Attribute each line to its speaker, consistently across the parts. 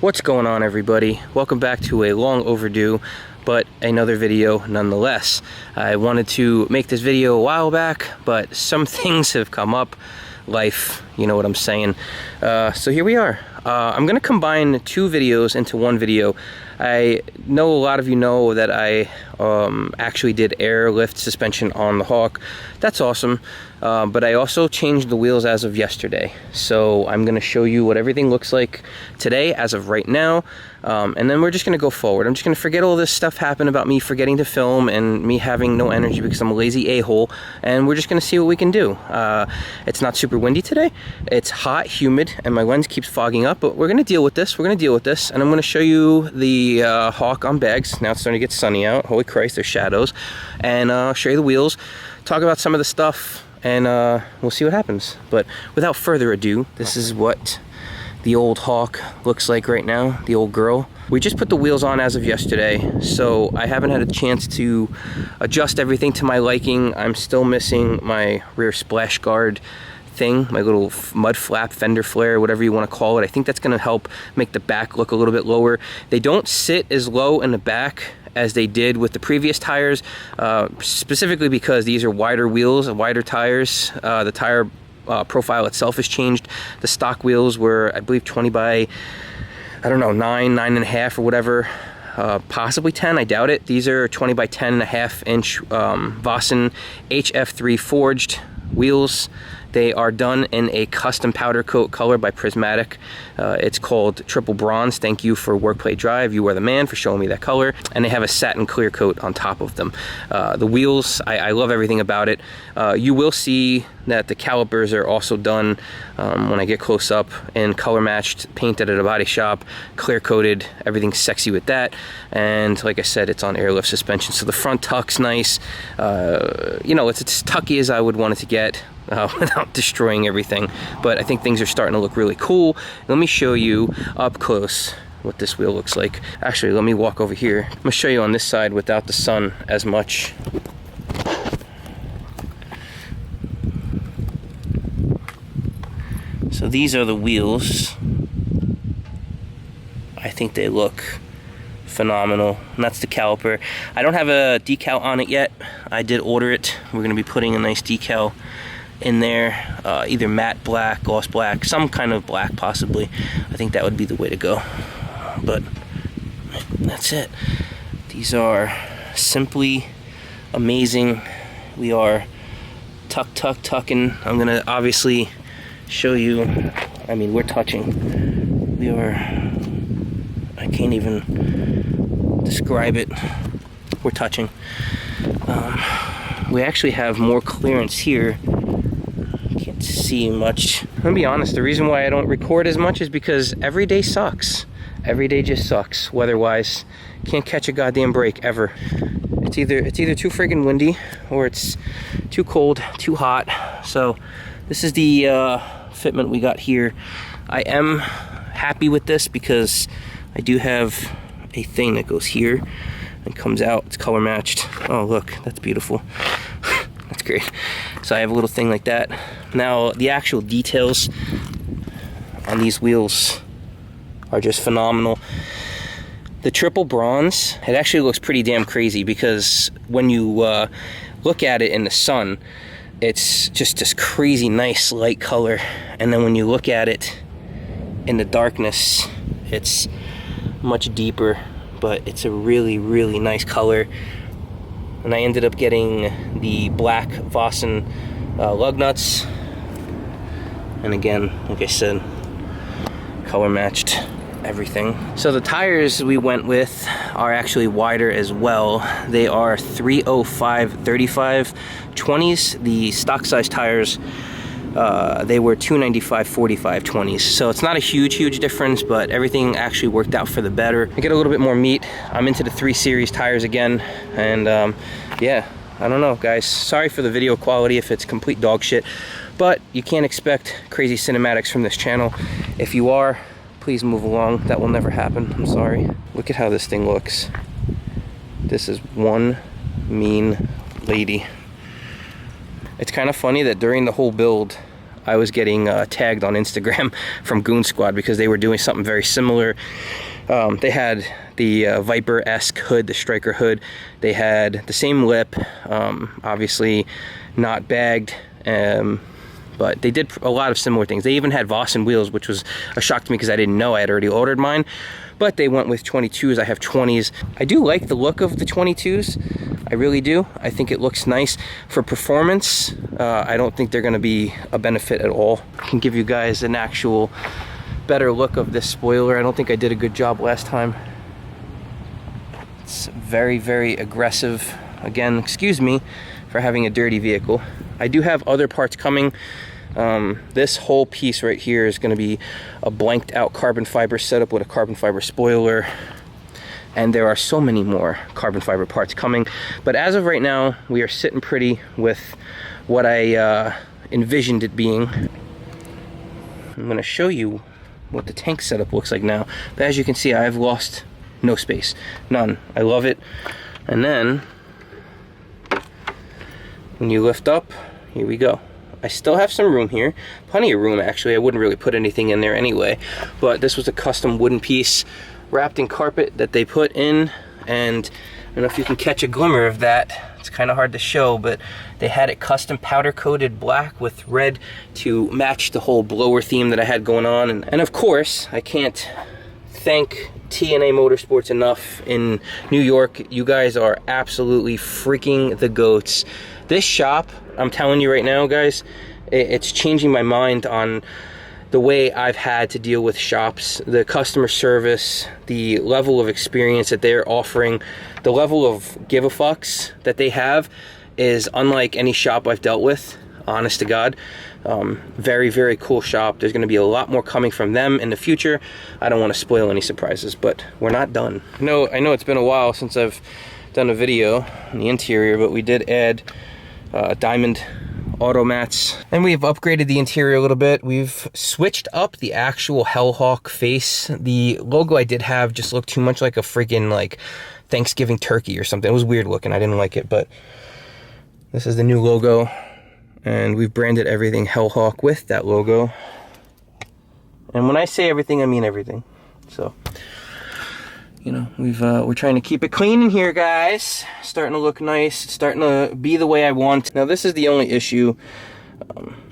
Speaker 1: What's going on, everybody? Welcome back to a long overdue but another video nonetheless. I wanted to make this video a while back, but some things have come up. Life, you know what I'm saying. So here we are. I'm gonna combine two videos into one video. I know a lot of you know that I actually did airlift suspension on the Hawk. That's awesome. But I also changed the wheels as of yesterday. So I'm gonna show you what everything looks like today as of right now. And then we're just gonna go forward. I'm just gonna forget all this stuff happened about me forgetting to film and me having no energy because I'm a lazy a-hole. And we're just gonna see what we can do. It's not super windy today. It's hot, humid, and my lens keeps fogging up, but we're gonna deal with this. We're gonna deal with this. And I'm gonna show you the Hawk on bags. Now it's starting to get sunny out. Holy Christ, there's shadows. And show you the wheels, talk about some of the stuff, and we'll see what happens. But without further ado, this is what the old Hawk looks like right now, the old girl. We just put the wheels on as of yesterday, so I haven't had a chance to adjust everything to my liking. I'm still missing my rear splash guard thing, my little mud flap, fender flare, whatever you want to call it. I think that's going to help make the back look a little bit lower. They don't sit as low in the back as they did with the previous tires, specifically because these are wider wheels, wider tires. The tire profile itself has changed. The stock wheels were, I believe, 20 by, I don't know, 9.5 or whatever, possibly 10, I doubt it. These are 20 by 10.5 inch Vossen HF3 forged wheels. They are done in a custom powder coat color by Prismatic. It's called Triple Bronze. Thank you for Workplay Drive. You are the man for showing me that color. And they have a satin clear coat on top of them. The wheels, I love everything about it. You will see that the calipers are also done when I get close up and color matched, painted at a body shop, clear coated. Everything's sexy with that. And like I said, it's on airlift suspension. So the front tuck's nice. You know, it's as tucky as I would want it to get. Without destroying everything, but I think things are starting to look really cool. Let me show you up close what this wheel looks like. Actually, let me walk over here. I'm gonna show you on this side without the sun as much. So these are the wheels. I think they look phenomenal, and that's the caliper. I don't have a decal on it yet. I did order it. We're gonna be putting a nice decal in there, either matte black, gloss black, some kind of black possibly. I think that would be the way to go. But that's it. These are simply amazing. We are tucking. I'm gonna obviously show you. I mean, we're touching. We are, I can't even describe it. We're touching. We actually have more clearance here. Can't see much. I'm gonna be honest, the reason why I don't record as much is because every day sucks. Every day just sucks, weather-wise. Can't catch a goddamn break, ever. It's either too friggin' windy, or it's too cold, too hot. So this is the fitment we got here. I am happy with this because I do have a thing that goes here and comes out. It's color matched. Oh, look, that's beautiful. That's great. So I have a little thing like that. Now, the actual details on these wheels are just phenomenal. The triple bronze, it actually looks pretty damn crazy because when you look at it in the sun, it's just this crazy nice light color. And then when you look at it in the darkness, it's much deeper, but it's a really, really nice color. And I ended up getting the black Vossen lug nuts. And again, like I said, color matched everything. So the tires we went with are actually wider as well. They are 305/35 20s. The stock size tires, they were 295/45 20s. So it's not a huge difference, but everything actually worked out for the better. I get a little bit more meat. I'm into the 3 Series tires again, and yeah, I don't know, guys. Sorry for the video quality if it's complete dog shit, but you can't expect crazy cinematics from this channel. If you are, please move along. That will never happen. I'm sorry. Look at how this thing looks. This is one mean lady. It's kind of funny that during the whole build, I was getting tagged on Instagram from Goon Squad because they were doing something very similar. They had the Viper-esque hood, the striker hood. They had the same lip, obviously not bagged, but they did a lot of similar things. They even had Vossen wheels, which was a shock to me because I didn't know. I had already ordered mine, but they went with 22s. I have 20s. I do like the look of the 22s. I really do. I think it looks nice. For performance, I don't think they're gonna be a benefit at all. I can give you guys an actual better look of this spoiler. I don't think I did a good job last time. It's very, very aggressive. Again, excuse me for having a dirty vehicle. I do have other parts coming. This whole piece right here is going to be a blanked out carbon fiber setup with a carbon fiber spoiler, and there are so many more carbon fiber parts coming, but as of right now we are sitting pretty with what I envisioned it being. I'm going to show you what the tank setup looks like now, but as you can see I've lost no space, none. I love it. And then when you lift up, here we go. I still have some room here, plenty of room actually. I wouldn't really put anything in there anyway, but this was a custom wooden piece wrapped in carpet that they put in, and I don't know if you can catch a glimmer of that. It's kind of hard to show, but they had it custom powder coated black with red to match the whole blower theme that I had going on. And of course, I can't thank TNA Motorsports enough in New York. You guys are absolutely freaking the goats. This shop, I'm telling you right now, guys, it's changing my mind on the way I've had to deal with shops. The customer service, the level of experience that they're offering, the level of give-a-fucks that they have is unlike any shop I've dealt with, honest to God. Very, very cool shop. There's going to be a lot more coming from them in the future. I don't want to spoil any surprises, but we're not done. I know it's been a while since I've done a video on the interior, but we did add diamond auto mats, and we've upgraded the interior a little bit. We've switched up the actual Hellhawk face. The logo I did have just looked too much like a freaking like Thanksgiving turkey or something. It was weird looking. I didn't like it, but this is the new logo, and we've branded everything Hellhawk with that logo. And when I say everything, I mean everything. So, you know, we're trying to keep it clean in here, guys. Starting to look nice. It's starting to be the way I want. Now, this is the only issue.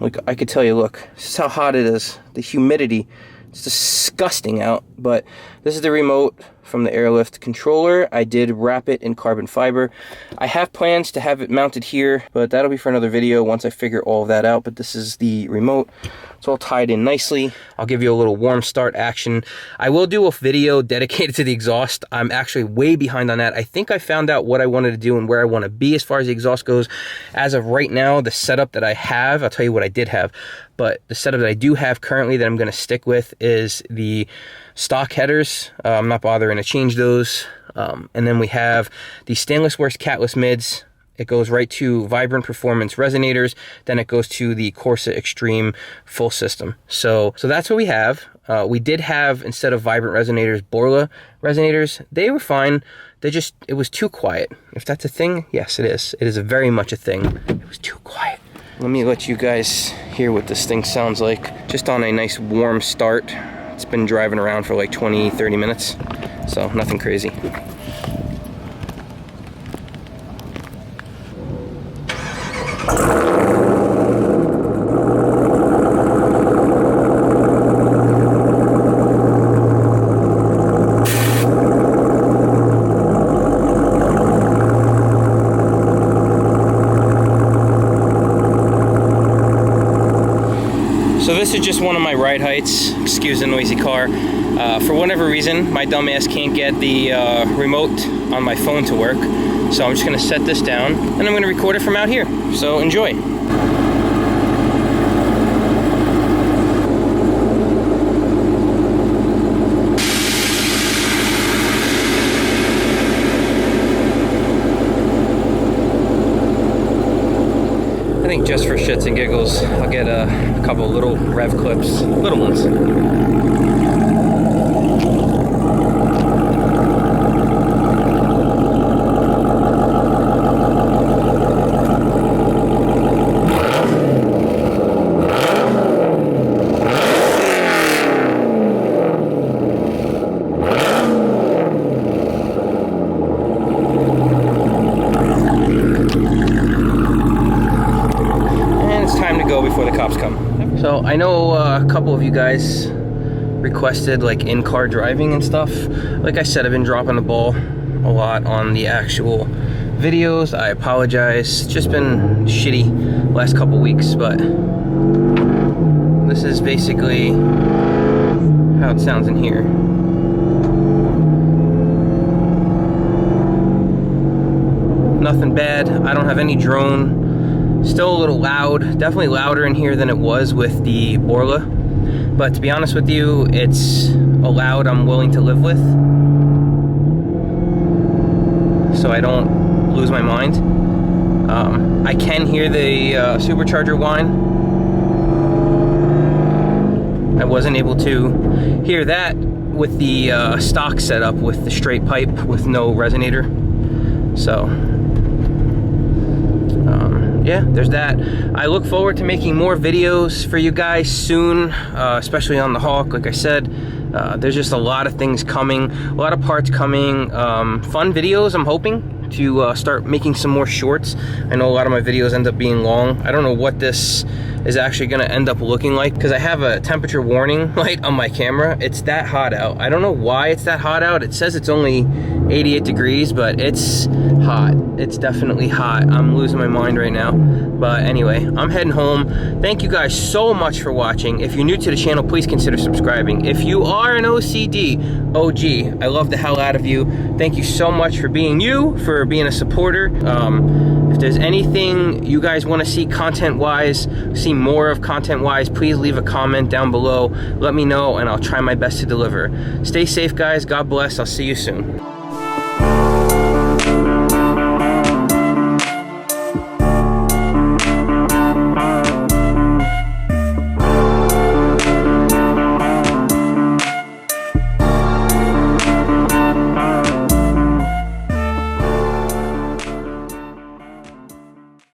Speaker 1: Like I could tell you, look, this is how hot it is. The humidity. It's disgusting out. But this is the remote from the airlift controller. I did wrap it in carbon fiber. I have plans to have it mounted here, but that'll be for another video once I figure all of that out. But this is the remote. It's all tied in nicely. I'll give you a little warm start action. I will do a video dedicated to the exhaust. I'm actually way behind on that. I think I found out what I wanted to do and where I want to be as far as the exhaust goes. As of right now, the setup that I have, I'll tell you what I did have, but the setup that I do have currently that I'm going to stick with is the stock headers. I'm not bothering to change those. And then we have the Stainless Works catless mids. It goes right to Vibrant Performance resonators. Then it goes to the Corsa Extreme full system. So that's what we have. We did have, instead of Vibrant resonators, Borla resonators. They were fine. It was too quiet. If that's a thing, yes, it is. It is very much a thing. It was too quiet. Let me let you guys hear what this thing sounds like. Just on a nice warm start. It's been driving around for like 20, 30 minutes. So nothing crazy. So this is just one of my ride heights. Excuse the noisy car. For whatever reason, my dumb ass can't get the remote on my phone to work. So I'm just gonna set this down and I'm gonna record it from out here. So enjoy. I think just for shits and giggles, I'll get a couple little Rev Clips, little ones. of you guys requested like in-car driving and stuff. Like I said, I've been dropping the ball a lot on the actual videos. I apologize. It's just been shitty last couple weeks, but this is basically how it sounds in here. Nothing bad. I don't have any drone. Still a little loud. Definitely louder in here than it was with the Orla. But to be honest with you, it's a loud I'm willing to live with, so I don't lose my mind. I can hear the supercharger whine. I wasn't able to hear that with the stock setup with the straight pipe with no resonator. So yeah, there's that. I look forward to making more videos for you guys soon, especially on the Hawk. Like I said, there's just a lot of things coming, a lot of parts coming, fun videos. I'm hoping to start making some more shorts. I know a lot of my videos end up being long. I don't know what this is actually going to end up looking like, because I have a temperature warning light on my camera. It's that hot out. I don't know why it's that hot out. It says it's only 88 degrees, but it's hot. It's definitely hot. I'm losing my mind right now. But anyway, I'm heading home. Thank you guys so much for watching. If you're new to the channel, please consider subscribing. If you are an OCD OG, I love the hell out of you. Thank you so much for being you, for being a supporter. If there's anything you guys want to see content-wise, see more of content-wise, please leave a comment down below. Let me know, and I'll try my best to deliver. Stay safe, guys. God bless. I'll see you soon.